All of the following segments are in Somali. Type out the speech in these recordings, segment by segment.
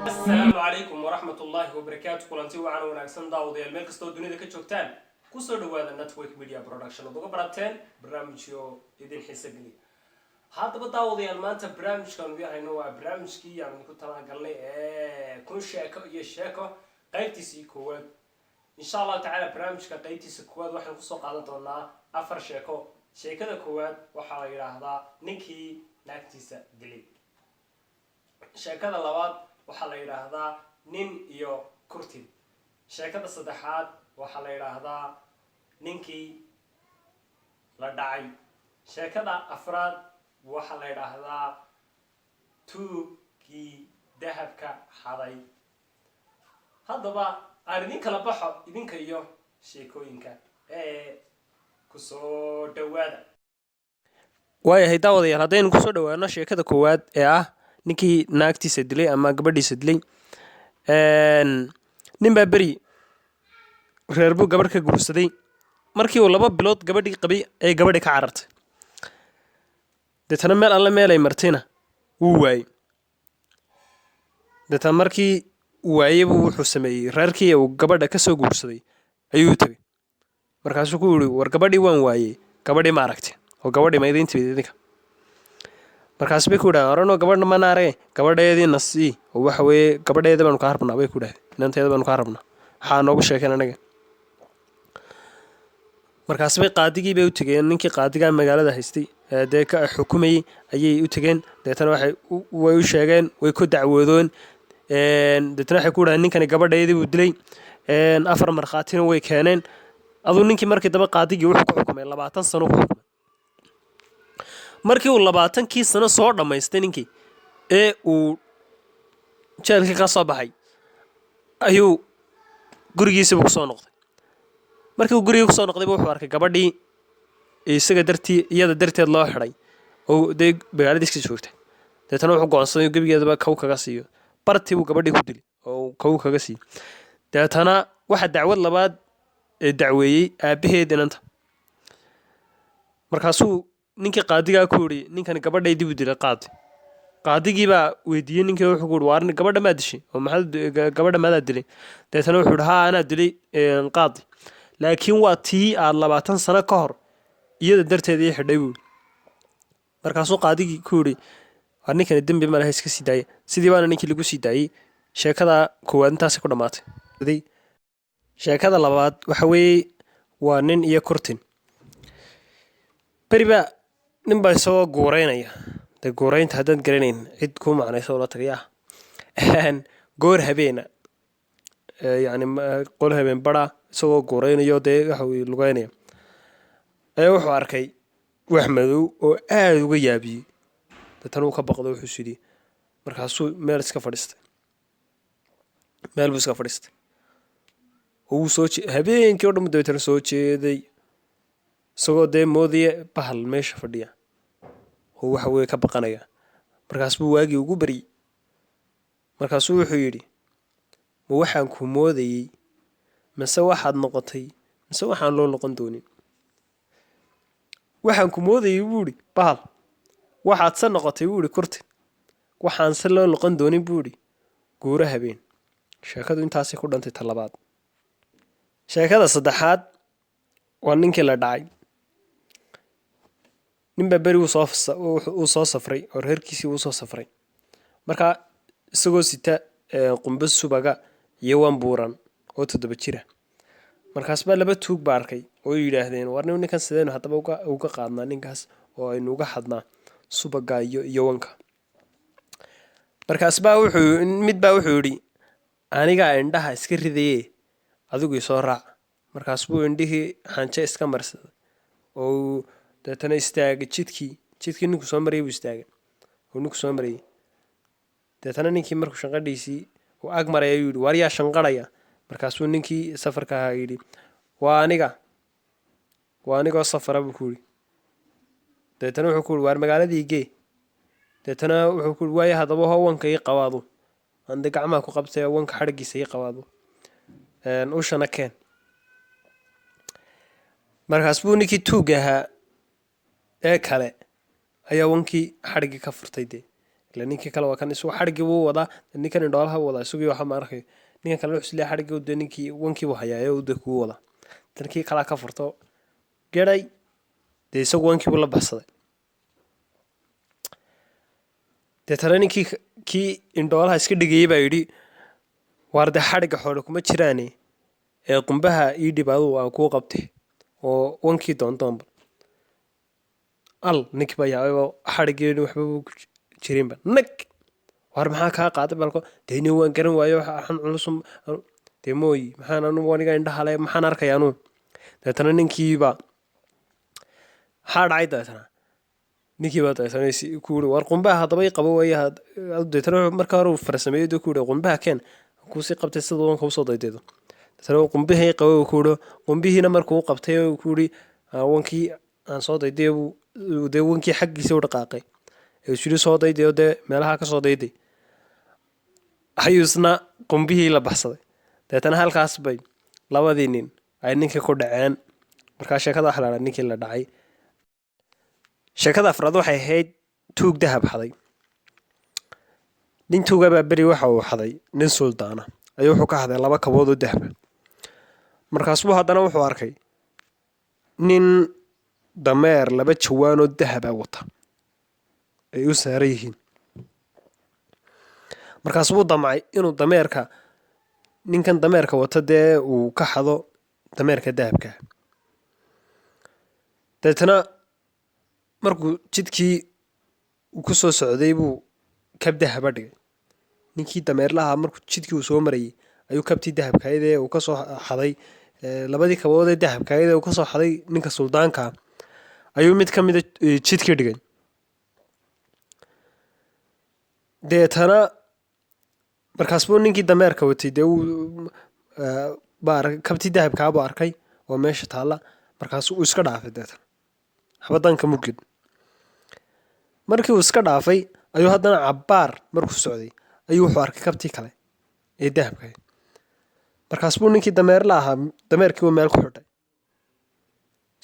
السلام عليكم ورحمة الله وبركاته. كلنتي وعنا ونعكسن داوديال مeel kastoo dunida ka joogtaan ku soo dhawaada Network Media Production oo uga barateen barnaamijyo idin xiiso geliya. Haddaba daawadayaal maanta barnaamijkan uu yahay waa barnaamijkii aan ku talagalnay kun sheeko iyo sheeko qaybtiisii koowaad. insha Allah taala barnaamijka qaybtiisa koowaad waxaan ku soo qaadan doonaa afar sheeko. sheekada koowaad waxa la yiraahdaa ninkii naagtiisa dilay. sheekada labaad waxa la yiraahdaa nin iyo kurtin. sheekada saddexaad waxa la yiraahdaa ninkii la dhacay. sheekada afraad waxa la yiraahdaa tuugii dahabka xaday. haddaba aan idin kala baxo idinka iyo sheekooyinka ku soo dhawaada. waayahay daawadayaal haddaynu ku soo dhawaano sheekada koowaad ee ah ninkii naagtiisa dilay ama gabadhiisa dilay. nin baa beri reer buu gabadh ka guursaday. markii uu 2 bilood gabadhii qabay ay gabadhii ka carartay. deetana meel alle meel ay martayna wuu waayay. deetana markii uu waayay buu wuxuu sameeyay reerkii uu gabadha ka soo guursaday ayuu tagay. markaasuu ku yiri war gabadhii waan waayay, gabadhii ma aragtay oo gabadhii ma idin timid idinka. markaas bay ku dhahay orano gabadha ma naaree gabadheedii nasii oo waxa weeye gabadheeda baan ka harbnaa bay ku dhahay inanteeda baan ka harbnaa waxaa noogu sheekeen anaga. markaas bay qaadigii bay u tageen ninkii qaadiga magaalada haystay ee ka xukumayay ayay u tageen. deetana way u sheegeen way ku dacwoodeen. deetana waxay ku dhahay ninkani gabadheedii buu dilay. 4 markhaatina way keeneen. aduu ninkii markii daba qaadigii wuxuu ku xukumay 20 sano ku xukumay. markii uu 20kii sano soo dhamaystay ninkii ee uu jeelka ka soo baxay ayuu gurigiisa ku soo noqday. markii uu guriga ku soo noqday wuxuu arkay gabadhii isaga iyada darteed loo xiray oo magaaladiisa joogtay. deetana wuxuu go'aansaday inuu gabigeedaba kow kaga siiyo. bartii uu gabadhii ku dilay oo kow kaga siiyo. deetana waxa dacwad labaad ee dacweeyay aabaheed inanta. markaasuu ninkii qaadigaa ku yiri ninkani gabadheedii buu dilay qaadi. qaadigii baa weydiiyay ninkii wuxuu ku yiri waar gabadha ma dishay oo maxaa gabadha ma dilay. deetana wuxuu yiri haa ana dilay qaadi laakiin waa tii aad 20 sano ka hor iyada darteed ay xidhay buu. markaasuu qaadigii ku yiri war ninkani dambi ma lahayn iska sii daayay. sidii baana ninkii lagu sii daayay. sheekada koowaad intaas ku dhamaatay. sheekada labaad waxa weeye waa nin iyo kurtin. beriba nin baa soo guureynaya. guureynta haddaad garanayn cid ku macnayso la tagaya goor habeena yani qol habeen bara soo guureynayo waxa uu lugaynaya ayaa wuxuu arkay wax madow oo aad uga yaabiyay. deetana uu ka baqday wuxuu sidii markaasuu meel iska fadhiistay. meel buu iska fadhiistay oo soo habeenkii oo dhan deetana soo jeeday isagoo moodiye bahal meesha fadhiya oo waxa weeye ka baqanaya. markaas buu waagii ugu bariyay. markaasuu wuxuu yidhi ma waxaan ku moodayay mise waxaad noqotay mise waxaan loo noqon doonin. waxaan ku moodayay buu yidhi bahal waxaad se noqotay buu yidhi kurtin waxaan se loo noqon doonin buu yidhi guura habeen. sheekadu intaasay ku dhantay ta labaad. sheekada saddexaad waa ninkii la dhacay. ninbaa beri uu soo safray oo reerkiisii uu soo safray. markaa isagoo sita qumbe subaga iyo wan buuran oo 7 jira. markaas baa 2 tuug baa arkay oo yidhaahdeen war ninkan sideen haddaba uga qaadnaa ninkaas oo aynu uga xadnaa subaga iyo wanka. markaas baa mid baa wuxuu yidhi aniga indhaha iska ridaye adigu isoo raac. markaas buu indhihii xanje iska marsaday oo deetana istaagay jidkii ninku soo marayay buu istaagay oo ninku soo marayay. deetana ninkii markuu shanqadhiisii uu ag maraya ayuu yidhi waar yaa shanqadhaya markaasuu ninkii safarka ahaa yidhi waa anigoo safara buu ku yidhi. deetana wuxuu ku yidhi waar magaaladii gee. deetana wuxuu ku yidhi waaya haddaba hoo wanka ii qabaado ande gacmaha ku qabtay wanka xadhiggiisa ii qabaado ushana keen. markaas buu ninkii tuugga ahaa ee kale ayaa wankii xadhiggii ka furtay dee ila ninkii kale waa kan isagu xadhiggii buu wadaa ninkan indhoolaha wadaa isagii waxa ma arkayo ninkan kale wuxuu isleeyahay xadhiggii dee ninkii wankii buu hayaayo dee kugu wadaa tankii kalaa ka furto garay dee isagu wankii buu la baxsaday. deetana ninkii kii indhoolaha iska dhigayay baa yidhi waar dee xadhigga xoole kuma jiraane ee qumbaha ii dhib aduu aan kuu qabte oo wankii doondoonba ninkii baa yaabayba xadhiggeeni waxba buu ku jirinba nag waar maxaa kaa qaaday balko dee nin waan garan waayo waxan culusum dee mooyi maxaan anu aniga indhahale maxaan arkaya anuu. deetana ninkiiba maxaa dhacay deetana ninkiiba deetana ku yidhi waar qumbaha haddaba ii qabo waaya deetana marka hore uu farsameeyey dee ku yidhi qumbaha keen kuusii qabtay sida wanka usoo daydeedo. deetana qumbihii qabo ku yidhi qumbihiina markuu qabtay ku yidhi wankii aan soo dayday dee wankii xaggiisa u dhaqaaqay ee isyidhi soo daydayo dee meelaha ka soo dayday ayuu isna qumbihii la baxsaday. deetana halkaas bay labadii nin ay ninkii ku dhaceen. markaa sheekada waxa la dhaha ninkii la dhacay. sheekada afraad waxay ahayd tuug dahab xaday. nin tuuga baa beri waxa uu xaday nin suldaana ayuu wuxuu ka xaday 2 kabood oo dahaba. markaas buu haddana wuxuu arkay nin dameer 2 jawaan oo dahaba wata ay u saaran yihiin. markaas buu damcay inuu ninkan dameerka wata dee uu ka xado dameerka dahabka. deetana markuu jidkii uu ku soo socday buu kab dahaba dhigay. ninkii dameerlaha markuu jidkii uu soo marayay ayuu kabtii dahabkaayad ee uu ka soo xaday 2 kabood ee dahabkaayad ee uu ka soo xaday ninka suldaanka ayuu mid ka mida jidkii dhigay. deetana markaas buu ninkii dameerka watay dee kabtii dahabkaa buu arkay oo meesha taalla markaas uu iska dhaafay. deetana habadanka mugid markii uu iska dhaafay ayuu haddana cabbaar markuu socday ayuu wuxuu arkay kabtii kale ee dahabkaay. markaas buu ninkii dameerla ahaa dameerkii uu meel ku xidhay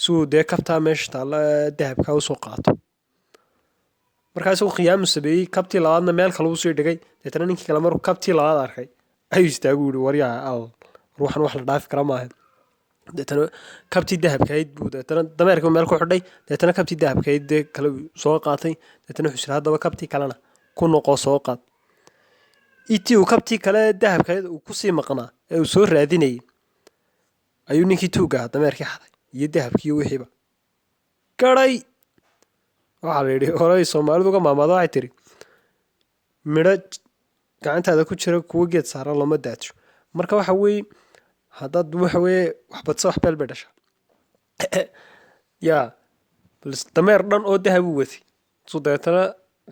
si uu dee kabtaa meesha taalla dahabkaa usoo qaato. markaas uu khiyaamu sameeyey kabtii labaadna meel kale usii dhigay. deetana ninkii kale markuu kabtii labaad arkay ayuu istaagu yihi waryaha ruuxan wax la dhaafi kara maaha. deetana kabtii dahabkayd buu deetana dameerkii meel ku xidhay. deetana kabtii dahabkayd dee kale soo qaatay. deetana wuxuu yidhi haddaba kabtii kalena ku noqo soo qaad. intii uu kabtii kale dahabkayd uu kusii maqnaa ee uu soo raadinayay ayuu ninkii tuugga ahaa dameerkii xaday iyo dahabkii wixiiba garay. waxaa la yidhi horay soomaalidu uga maamaado waxay tiri midho gacantaada ku jira kuwa geed saaran looma daadsho. marka waxa weeye haddaad waxa weeye wax badso wax beel bay dhashaa. yaa bal dameer dhan oo dahab u watay suu deetana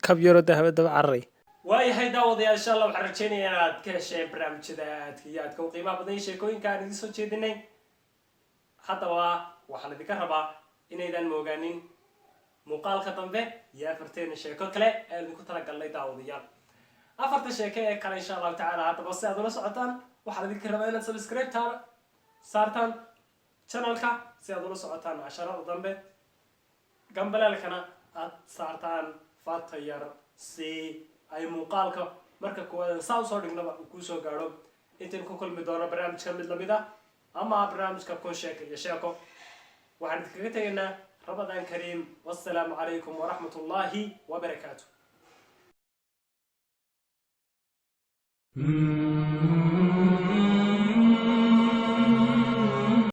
kab yaroo dahaba daba cararay. waayahay daawadayaal insha allah waxaan rajeynayaa inaad ka hesheen barnaamijyada aadka iyo aadka u qiimaha badan sheekooyinka aan idiin soo jeedinay. haddaba waxaa laidinka rabaa inaydan moogaanin muuqaalka dambe iyo 4 sheeko kale ee idinku talagalnay daawadayaal. 4 sheeko ee kale insha allahu tacaala haddaba si aad ula socotaan waxaa laidinka rabaa inaad subscribe saartaan channelka si aad ula socotaan casharada dambe. gambalaalkana aad saartaan fata yar si ay muuqaalka marka koowaad saa usoo dhignaba uu kuu soo gaadho. intaan ku kulmi doono barnaamijka mid lamid ah ama barnaamijka kun sheeko iyo sheeko waxaan idinkaga tegaynaa رمضان كريم والسلام عليكم ورحمة الله وبركاته.